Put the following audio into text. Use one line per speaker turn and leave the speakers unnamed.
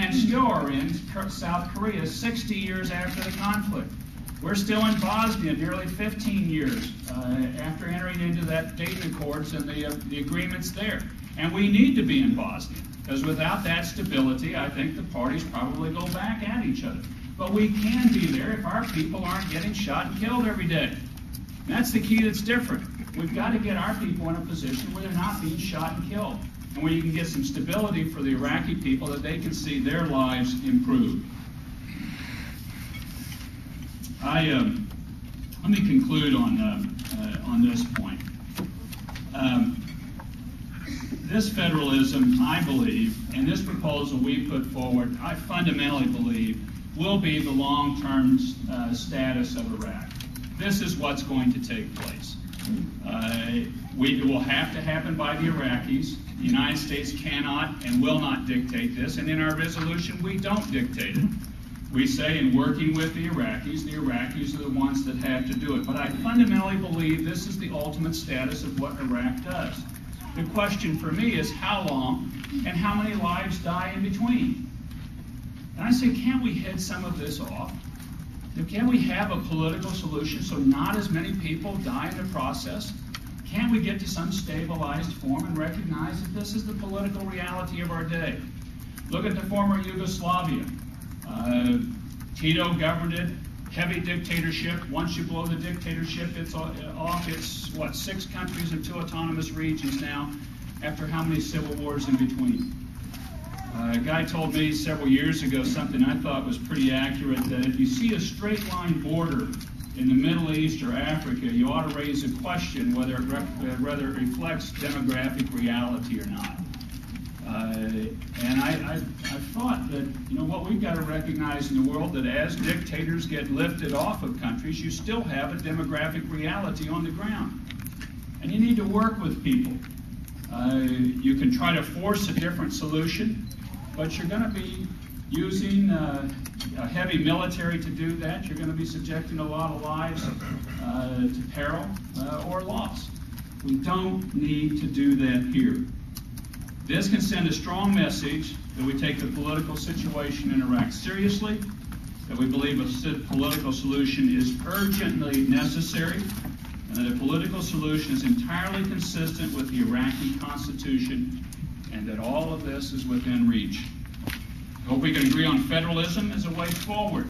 and still are in South Korea 60 years after the conflict. We're still in Bosnia nearly 15 years after entering into that Dayton Accords and the agreements there. And we need to be in Bosnia, because without that stability, I think the parties probably go back at each other. But we can be there if our people aren't getting shot and killed every day. And that's the key that's different. We've got to get our people in a position where they're not being shot and killed, and where you can get some stability for the Iraqi people that they can see their lives improve. Let me conclude on this point. This federalism, I believe, and this proposal we put forward, I fundamentally believe, will be the long-term status of Iraq. This is what's going to take place. It will have to happen by the Iraqis. The United States cannot and will not dictate this, and in our resolution, we don't dictate it. We say in working with the Iraqis are the ones that have to do it. But I fundamentally believe this is the ultimate status of what Iraq does. The question for me is how long and how many lives die in between? And I say, can't we head some of this off? Can't we have a political solution so not as many people die in the process? Can't we get to some stabilized form and recognize that this is the political reality of our day? Look at the former Yugoslavia. Tito governed it, heavy dictatorship. Once you blow the dictatorship, it's off. It's, what, 6 countries and 2 autonomous regions now, after how many civil wars in between? A guy told me several years ago something I thought was pretty accurate, that if you see a straight line border in the Middle East or Africa, you ought to raise a question whether it reflects demographic reality or not. And I thought that, what we've got to recognize in the world, that as dictators get lifted off of countries, you still have a demographic reality on the ground. And you need to work with people. You can try to force a different solution, but you're going to be using a heavy military to do that. You're going to be subjecting a lot of lives to peril or loss. We don't need to do that here. This can send a strong message that we take the political situation in Iraq seriously, that we believe a political solution is urgently necessary, and that a political solution is entirely consistent with the Iraqi Constitution, and that all of this is within reach. I hope we can agree on federalism as a way forward.